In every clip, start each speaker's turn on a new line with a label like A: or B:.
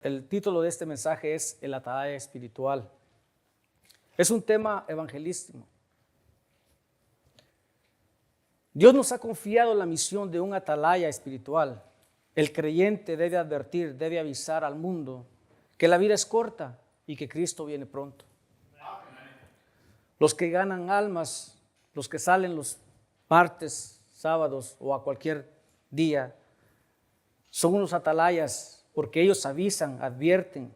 A: El título de este mensaje es El atalaya espiritual. Es un tema evangelístico. Dios nos ha confiado la misión de un atalaya espiritual. El creyente debe advertir, debe avisar al mundo que la vida es corta y que Cristo viene pronto. Los que ganan almas, los que salen los martes, sábados o a cualquier día, son unos atalayas porque ellos avisan, advierten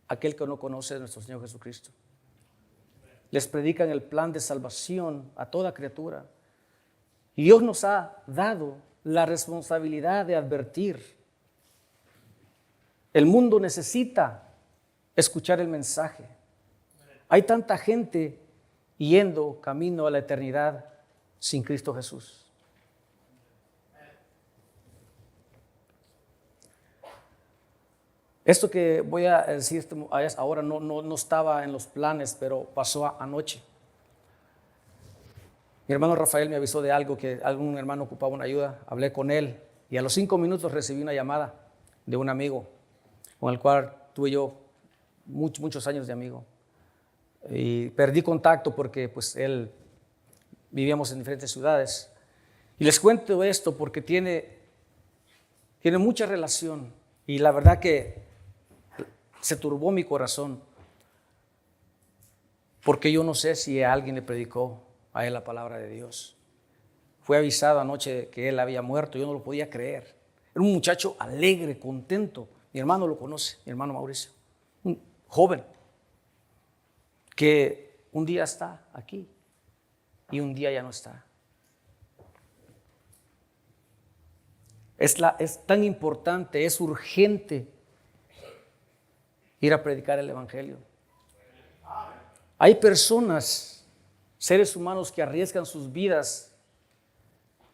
A: a aquel que no conoce a nuestro Señor Jesucristo. Les predican el plan de salvación a toda criatura. Y Dios nos ha dado la responsabilidad de advertir. El mundo necesita escuchar el mensaje. Hay tanta gente yendo camino a la eternidad sin Cristo Jesús. Esto que voy a decir ahora no estaba en los planes, pero pasó anoche. Mi hermano Rafael me avisó de algo, que algún hermano ocupaba una ayuda. Hablé con él y a los 5 minutos recibí una llamada de un amigo con el cual tuve yo muchos años de amigo. Y perdí contacto porque pues él vivíamos en diferentes ciudades. Y les cuento esto porque tiene mucha relación y la verdad que se turbó mi corazón porque yo no sé si alguien le predicó a él la palabra de Dios. Fue avisado anoche que él había muerto, yo no lo podía creer. Era un muchacho alegre, contento. Mi hermano lo conoce, mi hermano Mauricio, un joven que un día está aquí y un día ya no está. Es tan importante, es urgente ir a predicar el evangelio. Hay personas, seres humanos que arriesgan sus vidas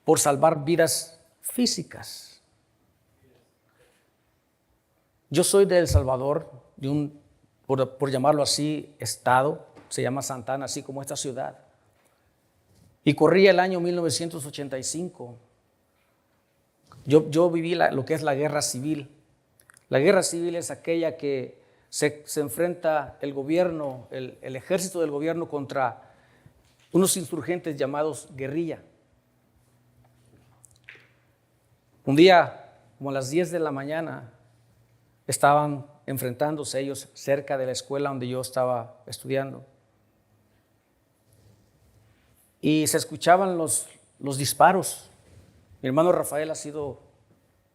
A: por salvar vidas físicas. Yo soy de El Salvador, de un, por llamarlo así, estado, se llama Santana, así como esta ciudad. Y corría el año 1985. Yo viví lo que es la guerra civil. La guerra civil es aquella que se enfrenta el gobierno, el ejército del gobierno contra unos insurgentes llamados guerrilla. Un día, como a las 10 de la mañana, estaban enfrentándose ellos cerca de la escuela donde yo estaba estudiando. Y se escuchaban los disparos. Mi hermano Rafael ha sido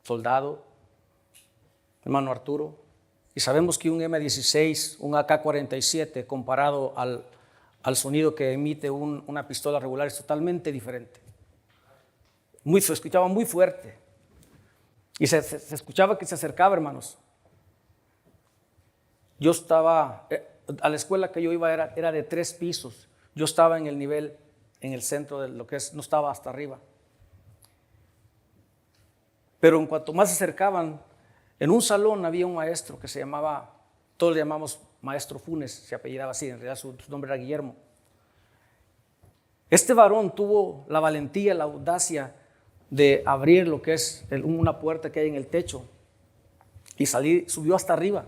A: soldado, mi hermano Arturo, y sabemos que un M16, un AK-47, comparado al sonido que emite una pistola regular, es totalmente diferente. Se escuchaba muy fuerte. Y se escuchaba que se acercaba, hermanos. Yo estaba, a la escuela que yo iba era de 3 pisos. Yo estaba en el nivel, en el centro de lo que es, no estaba hasta arriba. Pero en cuanto más se acercaban, en un salón había un maestro que se llamaba, todos le llamamos maestro Funes, se apellidaba así, en realidad su nombre era Guillermo. Este varón tuvo la valentía, la audacia de abrir lo que es una puerta que hay en el techo y subió hasta arriba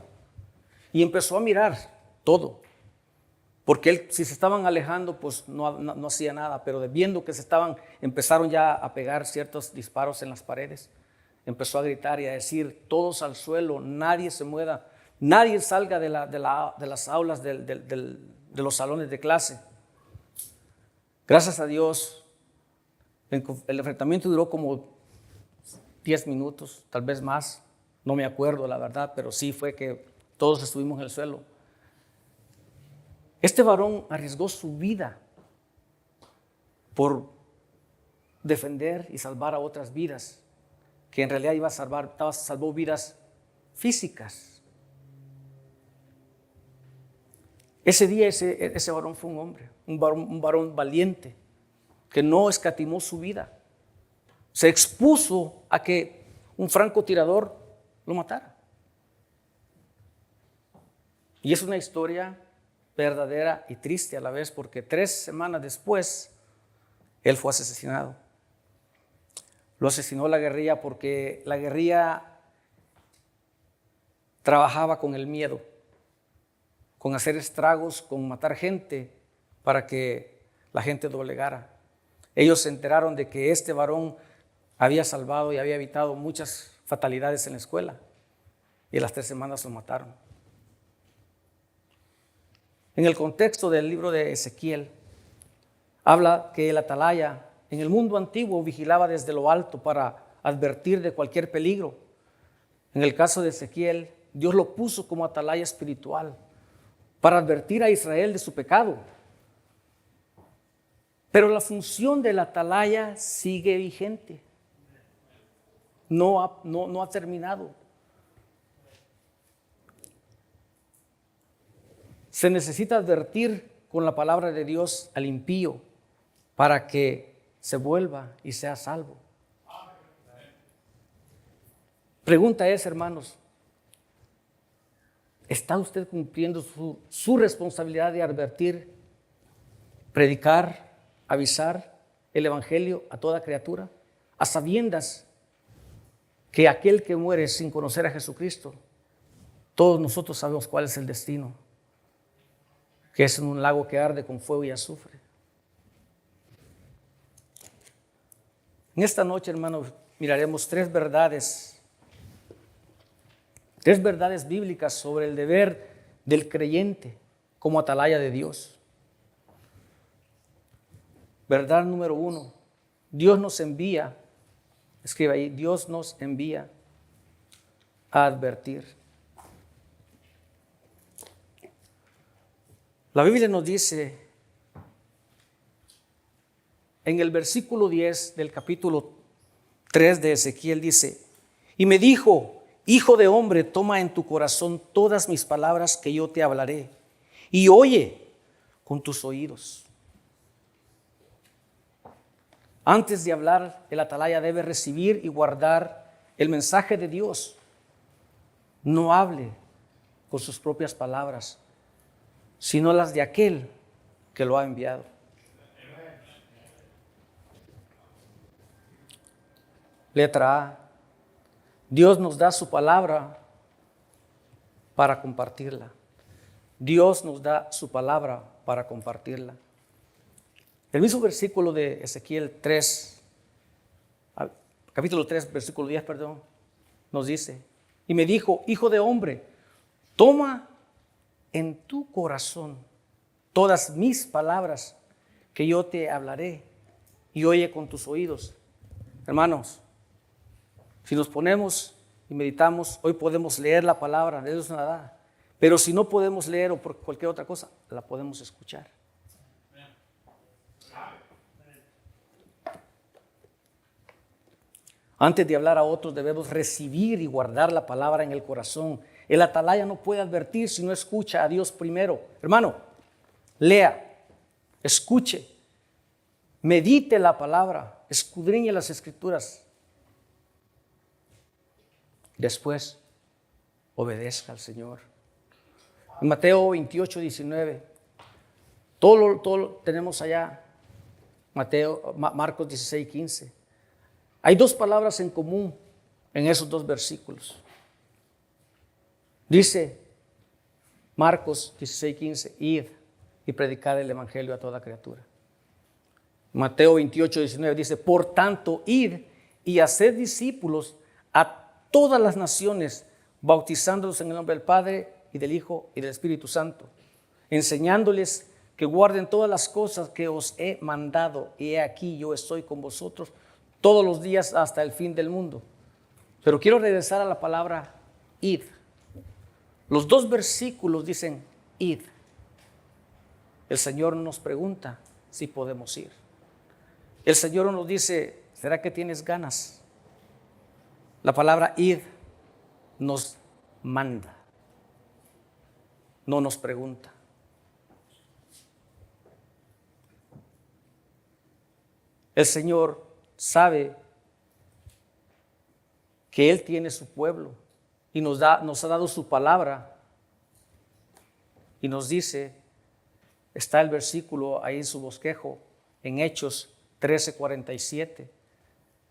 A: y empezó a mirar todo, porque él, si se estaban alejando, pues no hacía nada, pero viendo que empezaron ya a pegar ciertos disparos en las paredes, empezó a gritar y a decir: todos al suelo, nadie se mueva, nadie salga de las aulas de los salones de clase. Gracias a Dios, el enfrentamiento duró como 10 minutos, tal vez más, no me acuerdo la verdad, pero sí fue que todos estuvimos en el suelo. Este varón arriesgó su vida por defender y salvar a otras vidas, que en realidad salvó vidas físicas. Ese día ese varón fue un hombre, un varón valiente, que no escatimó su vida. Se expuso a que un francotirador lo matara. Y es una historia verdadera y triste a la vez, porque 3 semanas después él fue asesinado. Lo asesinó la guerrilla porque la guerrilla trabajaba con el miedo, con hacer estragos, con matar gente para que la gente doblegara. Ellos se enteraron de que este varón había salvado y había evitado muchas fatalidades en la escuela, y a las 3 semanas lo mataron. En el contexto del libro de Ezequiel, habla que el atalaya en el mundo antiguo vigilaba desde lo alto para advertir de cualquier peligro. En el caso de Ezequiel, Dios lo puso como atalaya espiritual para advertir a Israel de su pecado. Pero la función del atalaya sigue vigente. No ha terminado. Se necesita advertir con la palabra de Dios al impío para que se vuelva y sea salvo. Pregunta es, hermanos, ¿está usted cumpliendo su responsabilidad de advertir, predicar, avisar el evangelio a toda criatura, a sabiendas que aquel que muere sin conocer a Jesucristo, todos nosotros sabemos cuál es el destino, que es en un lago que arde con fuego y azufre? En esta noche, hermanos, miraremos 3 verdades bíblicas sobre el deber del creyente como atalaya de Dios. Verdad número 1, Dios nos envía, escribe ahí, Dios nos envía a advertir. La Biblia nos dice en el versículo 10 del capítulo 3 de Ezequiel, dice: y me dijo, hijo de hombre, toma en tu corazón todas mis palabras que yo te hablaré, y oye con tus oídos. Antes de hablar, el atalaya debe recibir y guardar el mensaje de Dios. No hable con sus propias palabras, sino las de aquel que lo ha enviado. Letra A. Dios nos da su palabra para compartirla. Dios nos da su palabra para compartirla. El mismo versículo de Ezequiel 3, capítulo 3, versículo 10, nos dice: y me dijo, hijo de hombre, toma en tu corazón todas mis palabras que yo te hablaré, y oye con tus oídos. Hermanos, si nos ponemos y meditamos, hoy podemos leer la palabra, de Dios nada, pero si no podemos leer o por cualquier otra cosa, la podemos escuchar. Antes de hablar a otros, debemos recibir y guardar la palabra en el corazón. El atalaya no puede advertir si no escucha a Dios primero. Hermano, lea, escuche, medite la palabra, escudriñe las escrituras. Después, obedezca al Señor. En Mateo 28, 19, todo lo tenemos allá. Marcos 16, 15. Hay 2 palabras en común en esos 2 versículos. Dice Marcos 16, 15, id y predicad el evangelio a toda criatura. Mateo 28, 19 dice, por tanto, id y haced discípulos a todas las naciones, bautizándolos en el nombre del Padre y del Hijo y del Espíritu Santo, enseñándoles que guarden todas las cosas que os he mandado, y he aquí yo estoy con vosotros todos los días hasta el fin del mundo. Pero quiero regresar a la palabra id. Los 2 versículos dicen id. El Señor nos pregunta si podemos ir. El Señor nos dice, ¿será que tienes ganas? La palabra id nos manda, no nos pregunta. El Señor sabe que Él tiene su pueblo y nos ha dado su palabra, y nos dice, está el versículo ahí en su bosquejo, en Hechos 13:47.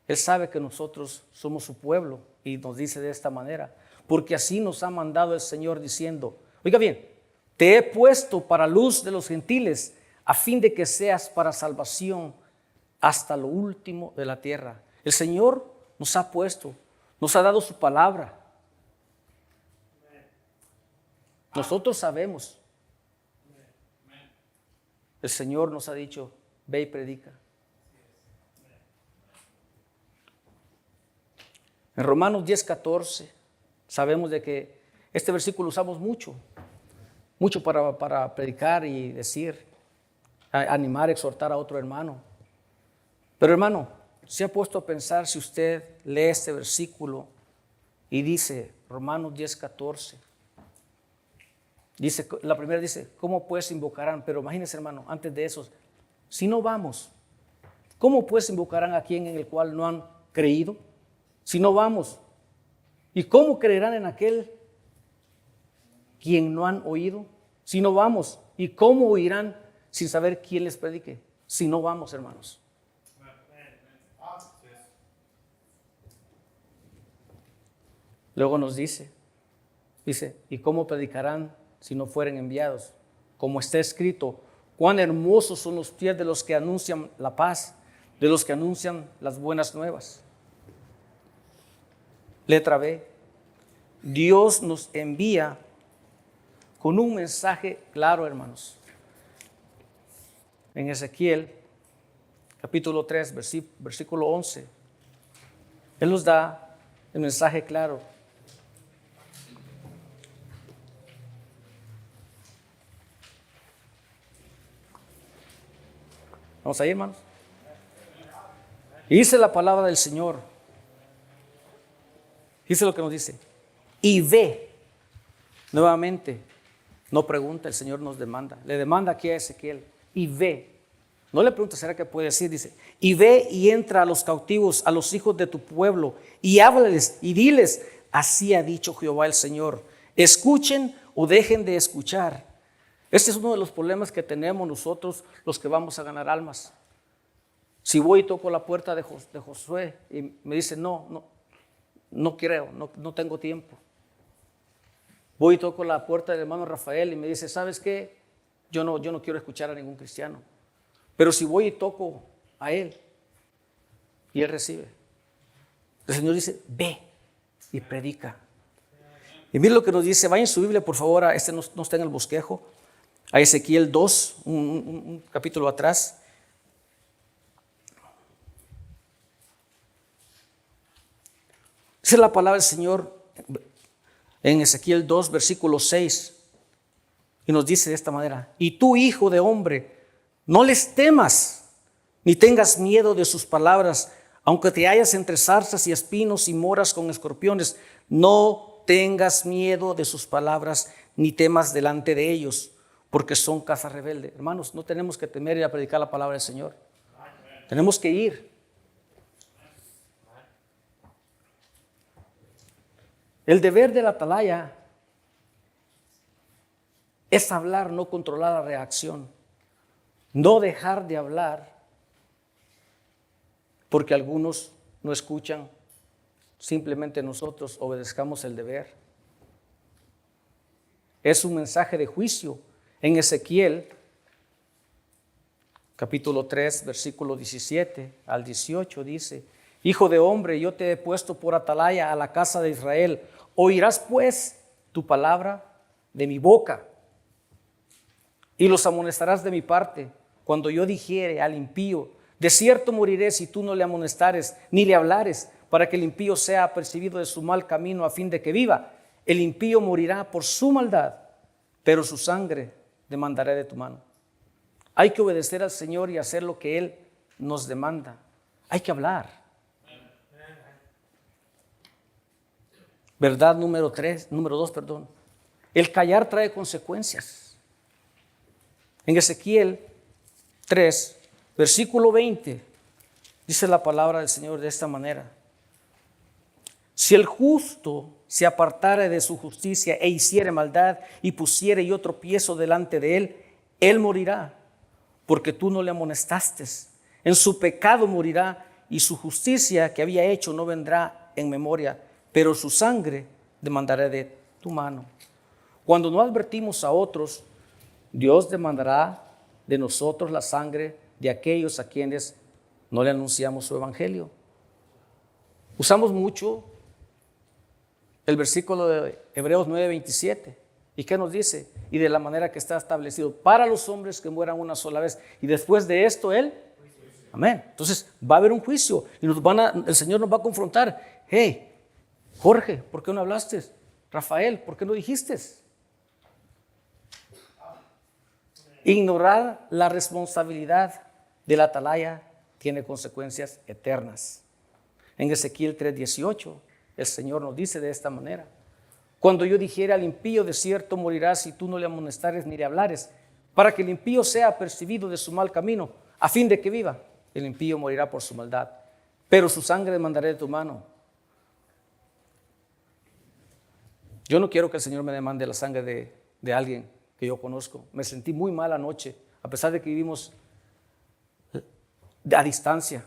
A: Él sabe que nosotros somos su pueblo y nos dice de esta manera, porque así nos ha mandado el Señor diciendo, oiga bien, te he puesto para luz de los gentiles, a fin de que seas para salvación hasta lo último de la tierra. El Señor nos ha puesto, nos ha dado su palabra. Nosotros sabemos. El Señor nos ha dicho, ve y predica. En Romanos 10:14 sabemos de que este versículo usamos mucho para predicar y decir, animar, exhortar a otro hermano. Pero hermano, ¿se ha puesto a pensar si usted lee este versículo y dice, Romanos 10:14? Dice, la primera dice, ¿cómo pues invocarán? Pero imagínense, hermano, antes de eso, si no vamos, ¿cómo pues invocarán a quien en el cual no han creído? Si no vamos, ¿y cómo creerán en aquel quien no han oído? Si no vamos, ¿y cómo oirán sin saber quién les predique? Si no vamos, hermanos. Luego nos dice, ¿y cómo predicarán si no fueren enviados? Como está escrito, cuán hermosos son los pies de los que anuncian la paz, de los que anuncian las buenas nuevas. Letra B, Dios nos envía con un mensaje claro, hermanos. En Ezequiel, capítulo 3, versículo 11, Él nos da el mensaje claro. Vamos ahí, hermanos. Y dice la palabra del Señor. Dice lo que nos dice. Y ve. Nuevamente, no pregunta, el Señor nos demanda. Le demanda aquí a Ezequiel. Y ve. No le pregunta, ¿será que puede decir? Dice, y ve y entra a los cautivos, a los hijos de tu pueblo, y háblales y diles, así ha dicho Jehová el Señor. Escuchen o dejen de escuchar. Este es uno de los problemas que tenemos nosotros, los que vamos a ganar almas. Si voy y toco la puerta de Josué y me dice, no creo, no tengo tiempo. Voy y toco la puerta del hermano Rafael y me dice, ¿sabes qué? Yo no quiero escuchar a ningún cristiano. Pero si voy y toco a él y él recibe, el Señor dice, ve y predica. Y mire lo que nos dice, vayan en su Biblia por favor, no está en el bosquejo, a Ezequiel 2, un capítulo atrás. Dice la palabra del Señor en Ezequiel 2, versículo 6, y nos dice de esta manera, y tú, hijo de hombre, no les temas, ni tengas miedo de sus palabras, aunque te hallas entre zarzas y espinos y moras con escorpiones, no tengas miedo de sus palabras, ni temas delante de ellos, porque son casa rebelde. Hermanos, no tenemos que temer ir a predicar la palabra del Señor. Tenemos que ir. El deber de la atalaya es hablar, no controlar la reacción. No dejar de hablar porque algunos no escuchan. Simplemente nosotros obedezcamos el deber. Es un mensaje de juicio. En Ezequiel, capítulo 3, versículo 17 al 18 dice, hijo de hombre, yo te he puesto por atalaya a la casa de Israel. Oirás pues tu palabra de mi boca y los amonestarás de mi parte cuando yo dijere al impío, de cierto moriré si tú no le amonestares ni le hablares, para que el impío sea apercibido de su mal camino a fin de que viva. El impío morirá por su maldad, pero su sangre demandaré de tu mano. Hay que obedecer al Señor y hacer lo que Él nos demanda. Hay que hablar. Verdad número 2. El callar trae consecuencias. En Ezequiel 3, versículo 20, dice la palabra del Señor de esta manera. Si el justo se apartare de su justicia e hiciere maldad y pusiere yo tropiezo delante de él, él morirá, porque tú no le amonestaste. En su pecado morirá y su justicia que había hecho no vendrá en memoria, pero su sangre demandaré de tu mano. Cuando no advertimos a otros, Dios demandará de nosotros la sangre de aquellos a quienes no le anunciamos su evangelio. Usamos mucho el versículo de Hebreos 9:27. ¿Y qué nos dice? Y de la manera que está establecido para los hombres que mueran una sola vez. Y después de esto, amén. Entonces va a haber un juicio y el Señor nos va a confrontar. Hey, Jorge, ¿por qué no hablaste? Rafael, ¿por qué no dijiste? Ignorar la responsabilidad de la atalaya tiene consecuencias eternas. En Ezequiel 3:18, el Señor nos dice de esta manera: cuando yo dijera al impío, de cierto morirás si tú no le amonestares ni le hablares, para que el impío sea apercibido de su mal camino, a fin de que viva. El impío morirá por su maldad, pero su sangre demandaré de tu mano. Yo no quiero que el Señor me demande la sangre de alguien que yo conozco. Me sentí muy mal anoche, a pesar de que vivimos a distancia,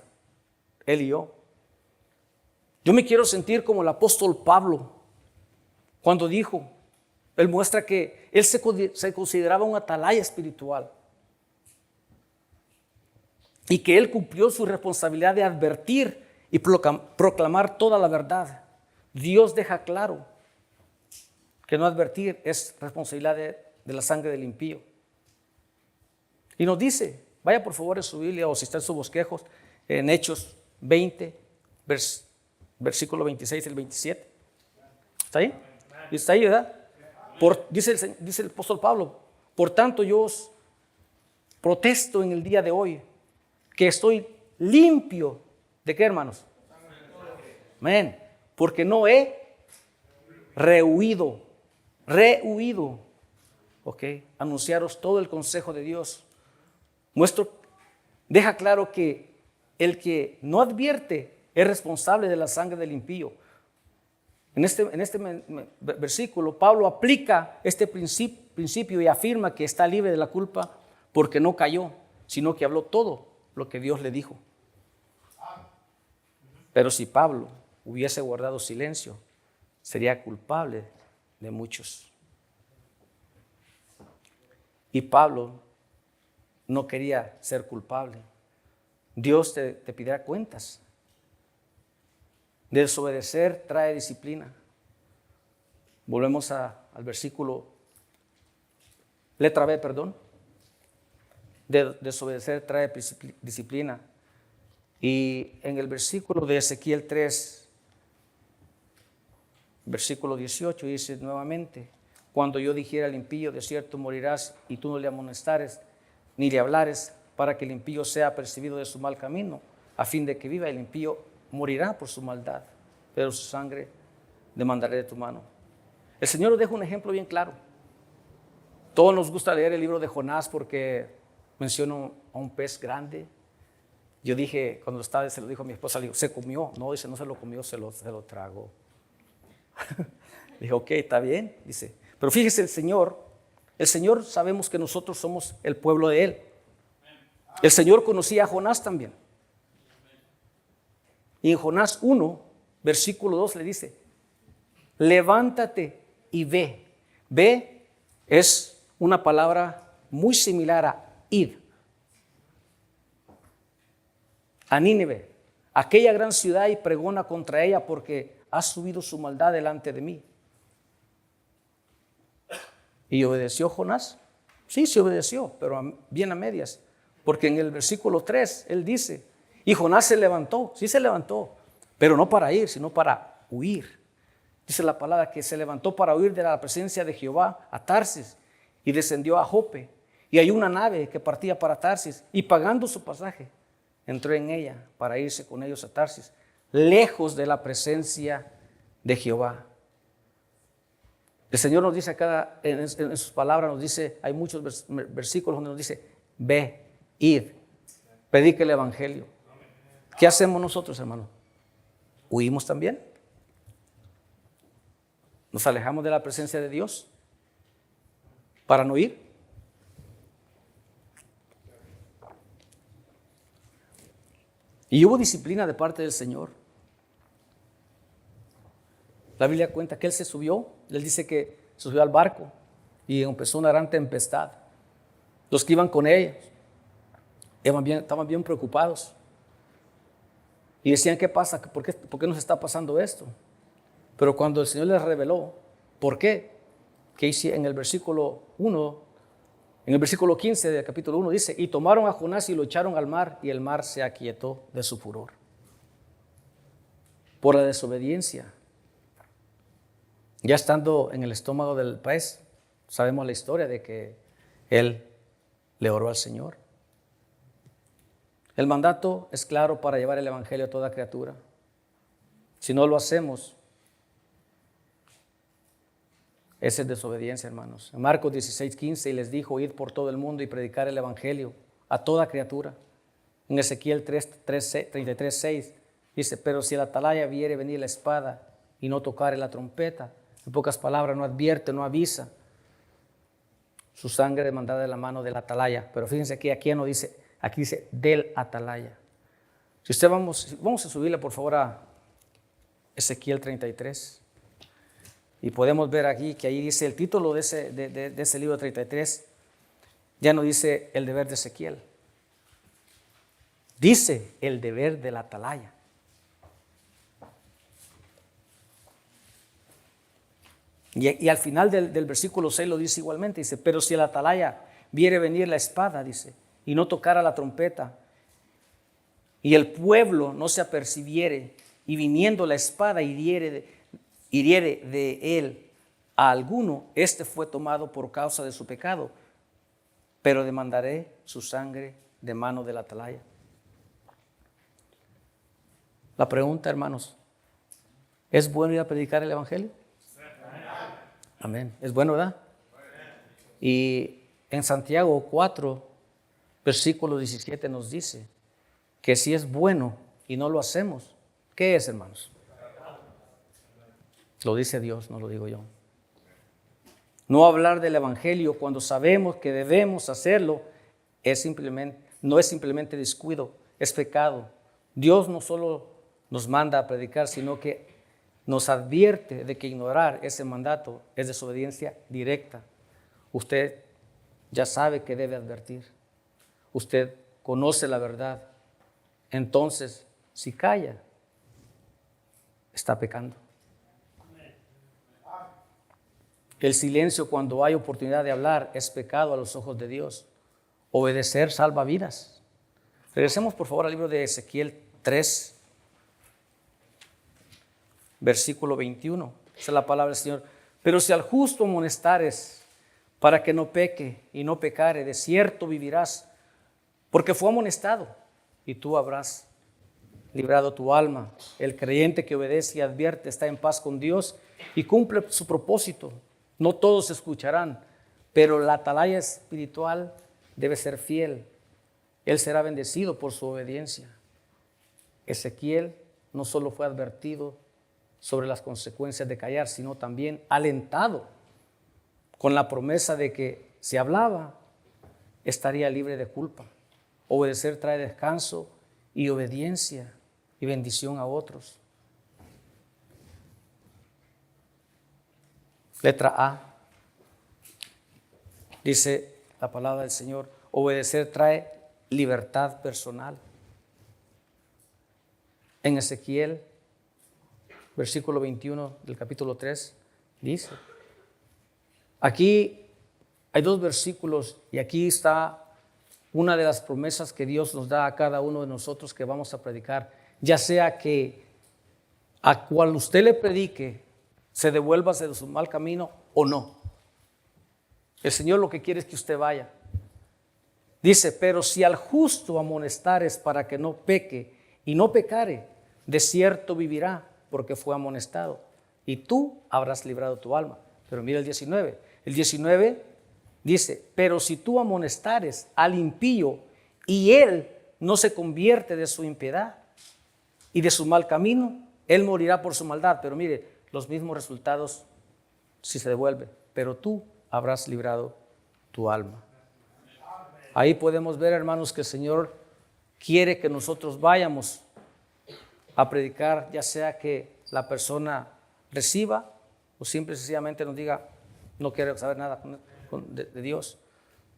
A: él y yo. Yo me quiero sentir como el apóstol Pablo, cuando dijo, él muestra que él se consideraba un atalaya espiritual y que él cumplió su responsabilidad de advertir y proclamar toda la verdad. Dios deja claro que no advertir es responsabilidad de la sangre del impío. Y nos dice, vaya por favor en su Biblia o si está en sus bosquejos, en Hechos 20, versículo 26 y el 27. ¿Está ahí? ¿Está ahí, verdad? Dice el apóstol Pablo, por tanto yo os protesto en el día de hoy que estoy limpio. ¿De qué, hermanos? Amén. Porque no he rehuido, anunciaros todo el consejo de Dios. Deja claro que el que no advierte es responsable de la sangre del impío. En este versículo, Pablo aplica este principio y afirma que está libre de la culpa porque no cayó, sino que habló todo lo que Dios le dijo. Pero si Pablo hubiese guardado silencio, sería culpable de muchos. Y Pablo no quería ser culpable. Dios te pedirá cuentas. Desobedecer trae disciplina. Volvemos al versículo, letra B, perdón. Desobedecer trae disciplina. Y en el versículo de Ezequiel 3, versículo 18, dice nuevamente: cuando yo dijera al impío, de cierto morirás, y tú no le amonestares ni le hablares, para que el impío sea apercibido de su mal camino, a fin de que viva. El impío morirá por su maldad, pero su sangre demandaré de tu mano. El Señor nos deja un ejemplo bien claro. Todos nos gusta leer el libro de Jonás porque menciona a un pez grande. Yo dije, cuando estaba, se lo dijo a mi esposa, le digo, ¿se comió? No, dice, no se lo comió, se lo tragó. Dije, ok, está bien, dice. Pero fíjese, el Señor sabemos que nosotros somos el pueblo de Él. El Señor conocía a Jonás también. Y en Jonás 1, versículo 2 le dice: levántate y ve. Ve es una palabra muy similar a id. A Nínive, aquella gran ciudad, y pregona contra ella, porque ha subido su maldad delante de mí. ¿Y obedeció Jonás? Sí, se obedeció, pero bien a medias. Porque en el versículo 3 él dice, y Jonás se levantó, sí se levantó, pero no para ir, sino para huir. Dice la palabra que se levantó para huir de la presencia de Jehová a Tarsis y descendió a Jope. Y hay una nave que partía para Tarsis, y pagando su pasaje, entró en ella para irse con ellos a Tarsis, lejos de la presencia de Jehová. El Señor nos dice en sus palabras, nos dice, hay muchos versículos donde nos dice, ve, id, predique el evangelio. ¿Qué hacemos nosotros, hermano? ¿Huimos también? ¿Nos alejamos de la presencia de Dios para no ir? Y hubo disciplina de parte del Señor. La Biblia cuenta que él se subió, él dice que se subió al barco y empezó una gran tempestad. Los que iban con ellos estaban bien preocupados y decían, ¿qué pasa? ¿Por qué nos está pasando esto? Pero cuando el Señor les reveló, ¿por qué? Que hice en el versículo 1, en el versículo 15 del capítulo 1 dice, y tomaron a Jonás y lo echaron al mar, y el mar se aquietó de su furor. Por la desobediencia. Ya estando en el estómago del pez, sabemos la historia de que él le oró al Señor. El mandato es claro para llevar el evangelio a toda criatura. Si no lo hacemos, esa es desobediencia, hermanos. En Marcos 16:15, y les dijo, id por todo el mundo y predicar el evangelio a toda criatura. En Ezequiel 33:6 dice, pero si el atalaya viere venir la espada y no tocare la trompeta, en pocas palabras, no advierte, no avisa, su sangre demandada de la mano del atalaya. Pero fíjense que aquí no dice, aquí dice del atalaya. Si usted vamos a subirle por favor a Ezequiel 33. Y podemos ver aquí que ahí dice el título de ese libro 33, ya no dice el deber de Ezequiel, dice el deber del atalaya. Y al final del versículo 6 lo dice igualmente, dice, pero si el atalaya viere venir la espada, dice, y no tocara la trompeta, y el pueblo no se apercibiere, y viniendo la espada hiriere de él a alguno, este fue tomado por causa de su pecado, pero demandaré su sangre de mano del atalaya. La pregunta, hermanos, ¿es bueno ir a predicar el evangelio? Amén. Es bueno, ¿verdad? Y en Santiago 4, versículo 17 nos dice que si es bueno y no lo hacemos, ¿qué es, hermanos? Lo dice Dios, no lo digo yo. No hablar del evangelio cuando sabemos que debemos hacerlo no es simplemente descuido, es pecado. Dios no solo nos manda a predicar, sino que nos advierte de que ignorar ese mandato es desobediencia directa. Usted ya sabe que debe advertir. Usted conoce la verdad. Entonces, si calla, está pecando. El silencio cuando hay oportunidad de hablar es pecado a los ojos de Dios. Obedecer salva vidas. Regresemos por favor al libro de Ezequiel 3, versículo 21. Esa es la palabra del Señor. Pero si al justo amonestares para que no peque y no pecare, de cierto vivirás, porque fue amonestado y tú habrás librado tu alma. El creyente que obedece y advierte está en paz con Dios y cumple su propósito. No todos escucharán, pero la atalaya espiritual debe ser fiel. Él será bendecido por su obediencia. Ezequiel no solo fue advertido sobre las consecuencias de callar, sino también alentado con la promesa de que si hablaba, estaría libre de culpa. Obedecer trae descanso y obediencia y bendición a otros. Letra A. Dice la palabra del Señor, obedecer trae libertad personal. En Ezequiel, versículo 21 del capítulo 3, dice, aquí hay dos versículos y aquí está una de las promesas que Dios nos da a cada uno de nosotros que vamos a predicar, ya sea que a cual usted le predique se devuelva de su mal camino o no. El Señor lo que quiere es que usted vaya. Dice, pero si al justo amonestares para que no peque y no pecare, de cierto vivirá porque fue amonestado y tú habrás librado tu alma. Pero mira el 19. El 19 dice, pero si tú amonestares al impío y él no se convierte de su impiedad y de su mal camino, él morirá por su maldad. Pero mire, los mismos resultados si se devuelve, pero tú habrás librado tu alma. Ahí podemos ver, hermanos, que el Señor quiere que nosotros vayamos a predicar, ya sea que la persona reciba o simple y sencillamente nos diga, no quiere saber nada de Dios.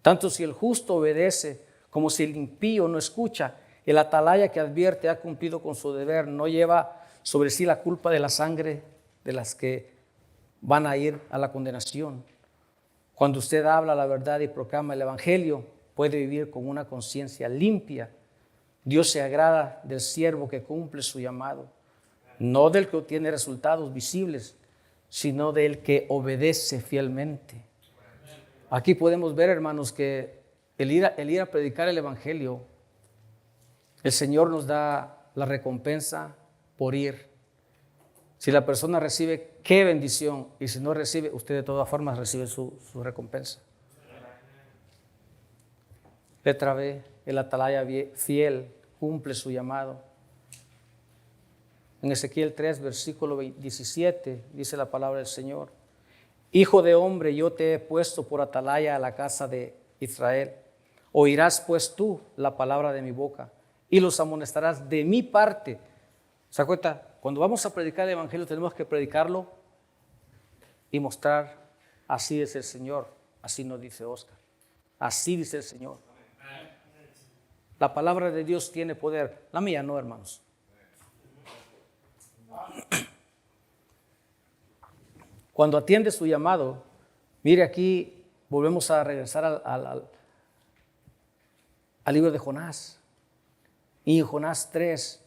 A: Tanto si el justo obedece como si el impío no escucha, el atalaya que advierte ha cumplido con su deber, no lleva sobre sí la culpa de la sangre de las que van a ir a la condenación. Cuando usted habla la verdad y proclama el evangelio, puede vivir con una conciencia limpia. Dios se agrada del siervo que cumple su llamado, no del que obtiene resultados visibles, sino del que obedece fielmente. Aquí podemos ver, hermanos, que el ir a predicar el evangelio, el Señor nos da la recompensa por ir. Si la persona recibe, qué bendición, y si no recibe, usted de todas formas recibe su recompensa. Letra B, el atalaya fiel cumple su llamado. En Ezequiel 3, versículo 17, dice la palabra del Señor: Hijo de hombre, yo te he puesto por atalaya a la casa de Israel. Oirás pues tú la palabra de mi boca y los amonestarás de mi parte. ¿Se da cuenta? Cuando vamos a predicar el evangelio tenemos que predicarlo y mostrar, así es el Señor, así nos dice Oscar, así dice el Señor. La palabra de Dios tiene poder, la mía no, hermanos. Cuando atiende su llamado, mire aquí, volvemos a regresar al libro de Jonás. Y en Jonás 3,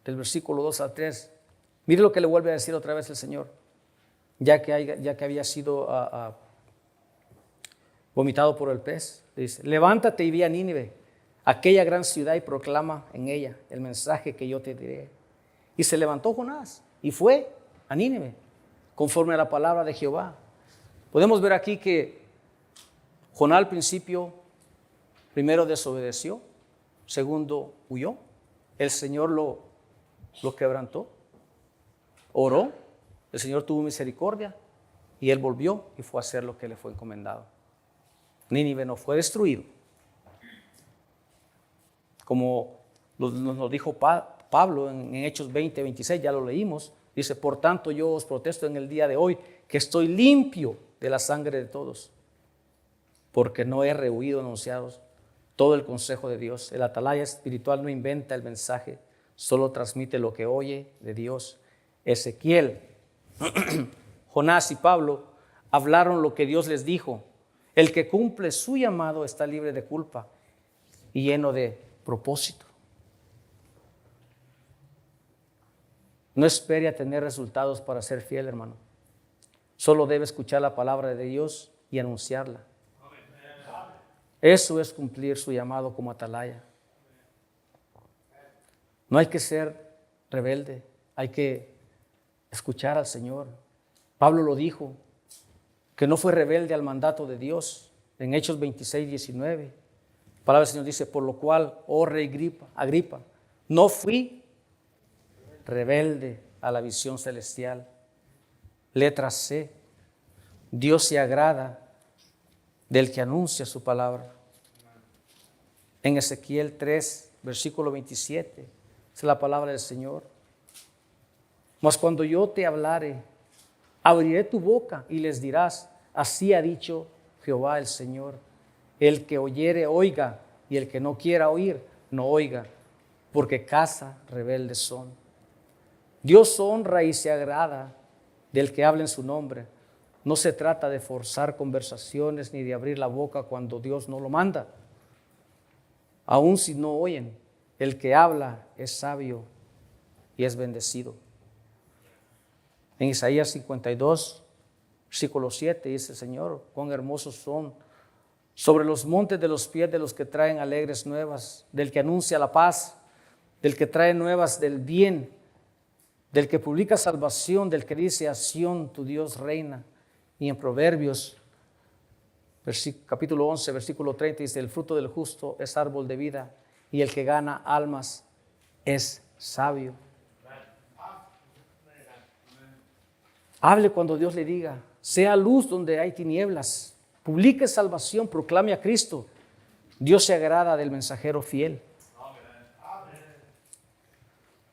A: del versículo 2 al 3, mire lo que le vuelve a decir otra vez el Señor, ya que había sido vomitado por el pez. Dice: levántate y ve a Nínive, aquella gran ciudad, y proclama en ella el mensaje que yo te diré. Y se levantó Jonás y fue a Nínive, conforme a la palabra de Jehová. Podemos ver aquí que Jonás al principio, primero desobedeció, segundo huyó, el Señor lo quebrantó, oró, el Señor tuvo misericordia y él volvió y fue a hacer lo que le fue encomendado. Nínive no fue destruido, como nos dijo Pablo en Hechos 20, 26, ya lo leímos. Dice: por tanto yo os protesto en el día de hoy que estoy limpio de la sangre de todos, porque no he rehuido anunciados todo el consejo de Dios. El atalaya espiritual no inventa el mensaje, solo transmite lo que oye de Dios. Ezequiel, Jonás y Pablo hablaron lo que Dios les dijo. El que cumple su llamado está libre de culpa y lleno de propósito. No espere a tener resultados para ser fiel, hermano. Solo debe escuchar la palabra de Dios y anunciarla. Eso es cumplir su llamado como atalaya. No hay que ser rebelde, hay que escuchar al Señor. Pablo lo dijo, que no fue rebelde al mandato de Dios en Hechos 26, 19. La palabra del Señor dice: por lo cual, oh rey Agripa, no fui rebelde a la visión celestial. Letra C, Dios se agrada del que anuncia su palabra. En Ezequiel 3, versículo 27, es la palabra del Señor: mas cuando yo te hablare, abriré tu boca y les dirás: así ha dicho Jehová el Señor. El que oyere, oiga, y el que no quiera oír, no oiga, porque casa rebeldes son. Dios honra y se agrada del que habla en su nombre. No se trata de forzar conversaciones ni de abrir la boca cuando Dios no lo manda. Aun si no oyen, el que habla es sabio y es bendecido. En Isaías 52, versículo 7, dice el Señor: cuán hermosos son sobre los montes de los pies de los que traen alegres nuevas, del que anuncia la paz, del que trae nuevas del bien, del que publica salvación, del que dice: a Sión tu Dios reina. Y en Proverbios, capítulo 11, versículo 30, dice: el fruto del justo es árbol de vida, y el que gana almas es sabio. Hable cuando Dios le diga, sea luz donde hay tinieblas, publique salvación, proclame a Cristo. Dios se agrada del mensajero fiel.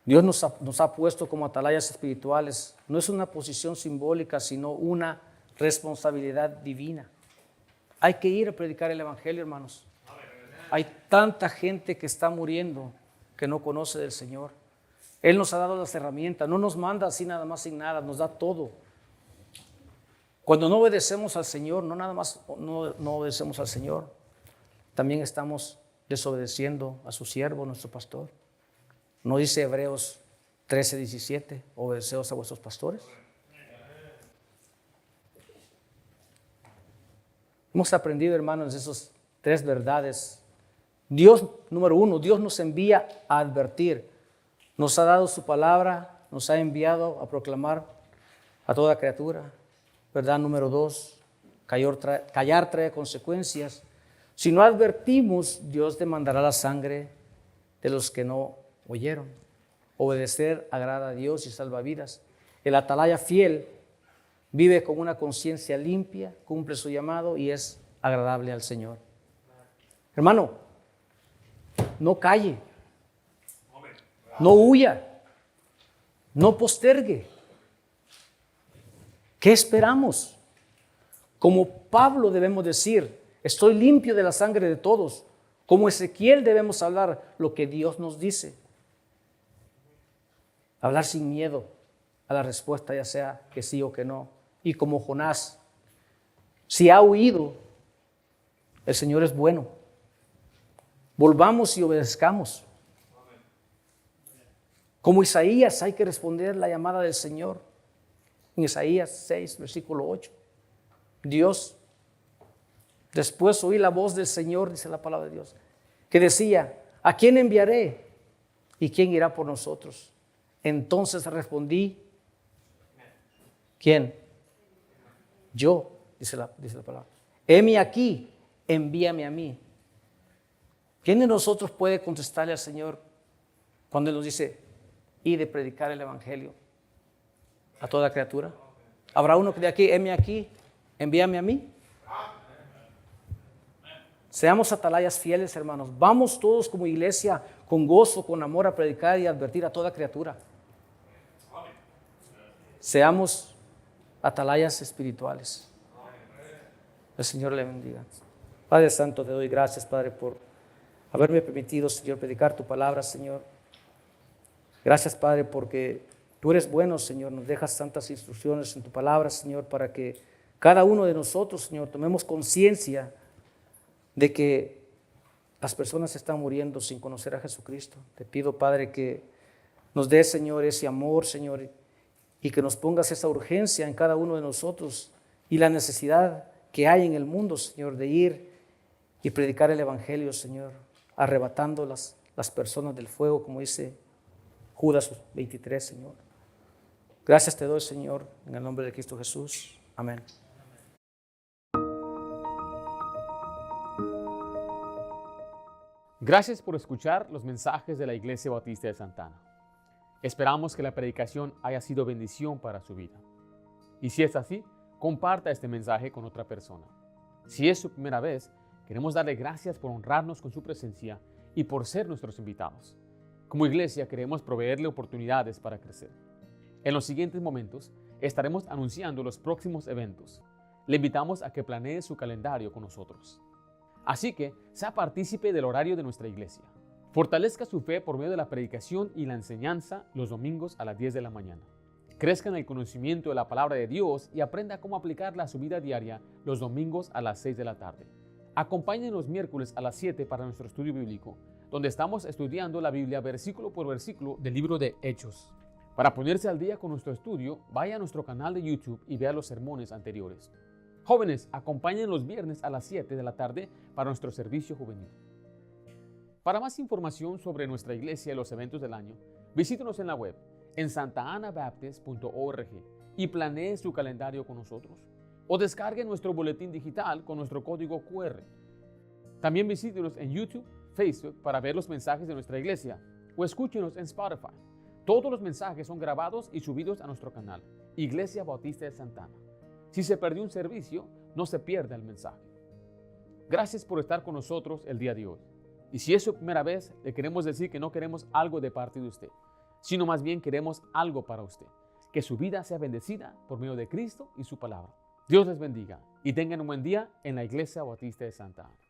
A: Dios nos ha puesto como atalayas espirituales. No es una posición simbólica, sino una responsabilidad divina. Hay que ir a predicar el Evangelio, hermanos. Hay tanta gente que está muriendo que no conoce del Señor. Él nos ha dado las herramientas, no nos manda así nada más sin nada, nos da todo. Cuando no obedecemos al Señor, no nada más no obedecemos al Señor, también estamos desobedeciendo a su siervo, nuestro pastor. ¿No dice Hebreos 13:17, obedeceos a vuestros pastores? Hemos aprendido, hermanos, esas 3 verdades. Dios, número 1, Dios nos envía a advertir. Nos ha dado su palabra, nos ha enviado a proclamar a toda criatura. Verdad número 2, callar trae consecuencias. Si no advertimos, Dios demandará la sangre de los que no oyeron. Obedecer agrada a Dios y salva vidas. El atalaya fiel vive con una conciencia limpia, cumple su llamado y es agradable al Señor. Hermano, no calle, no huya, no postergue. ¿Qué esperamos? Como Pablo debemos decir, estoy limpio de la sangre de todos. Como Ezequiel debemos hablar lo que Dios nos dice. Hablar sin miedo a la respuesta, ya sea que sí o que no. Y como Jonás, si ha huido, el Señor es bueno. Volvamos y obedezcamos. Como Isaías, hay que responder la llamada del Señor. En Isaías 6, versículo 8. Dios, después oí la voz del Señor, dice la palabra de Dios, que decía, ¿a quién enviaré? ¿Y quién irá por nosotros? Entonces respondí, ¿quién? Yo, dice la palabra. Heme aquí, envíame a mí. ¿Quién de nosotros puede contestarle al Señor cuando Él nos dice, y de predicar el Evangelio a toda criatura? ¿Habrá uno que de aquí, heme aquí, envíame a mí? Seamos atalayas fieles, hermanos. Vamos todos como iglesia con gozo, con amor a predicar y advertir a toda criatura. Seamos atalayas espirituales. El Señor le bendiga. Padre Santo, te doy gracias, Padre, por haberme permitido, Señor, predicar tu palabra, Señor. Gracias, Padre, porque tú eres bueno, Señor. Nos dejas tantas instrucciones en tu palabra, Señor, para que cada uno de nosotros, Señor, tomemos conciencia de que las personas están muriendo sin conocer a Jesucristo. Te pido, Padre, que nos des, Señor, ese amor, Señor, y que nos pongas esa urgencia en cada uno de nosotros y la necesidad que hay en el mundo, Señor, de ir y predicar el Evangelio, Señor, arrebatando las personas del fuego, como dice Judas 23, Señor. Gracias te doy, Señor, en el nombre de Cristo Jesús. Amén.
B: Gracias por escuchar los mensajes de la Iglesia Bautista de Santa Ana. Esperamos que la predicación haya sido bendición para su vida. Y si es así, comparta este mensaje con otra persona. Si es su primera vez, queremos darle gracias por honrarnos con su presencia y por ser nuestros invitados. Como iglesia queremos proveerle oportunidades para crecer. En los siguientes momentos estaremos anunciando los próximos eventos. Le invitamos a que planee su calendario con nosotros. Así que sea partícipe del horario de nuestra iglesia. Fortalezca su fe por medio de la predicación y la enseñanza los domingos a las 10 de la mañana. Crezca en el conocimiento de la palabra de Dios y aprenda cómo aplicarla a su vida diaria los domingos a las 6 de la tarde. Acompáñenos los miércoles a las 7 para nuestro estudio bíblico, donde estamos estudiando la Biblia versículo por versículo del libro de Hechos. Para ponerse al día con nuestro estudio, vaya a nuestro canal de YouTube y vea los sermones anteriores. Jóvenes, acompañen los viernes a las 7 de la tarde para nuestro servicio juvenil. Para más información sobre nuestra iglesia y los eventos del año, visítenos en la web en santaanabaptist.org y planee su calendario con nosotros. O descargue nuestro boletín digital con nuestro código QR. También visítenos en YouTube, Facebook para ver los mensajes de nuestra iglesia o escúchenos en Spotify. Todos los mensajes son grabados y subidos a nuestro canal, Iglesia Bautista de Santa Ana. Si se perdió un servicio, no se pierda el mensaje. Gracias por estar con nosotros el día de hoy. Y si es su primera vez, le queremos decir que no queremos algo de parte de usted. sino más bien queremos algo para usted, que su vida sea bendecida por medio de Cristo y su palabra. Dios les bendiga y tengan un buen día en la Iglesia Bautista de Santa Ana.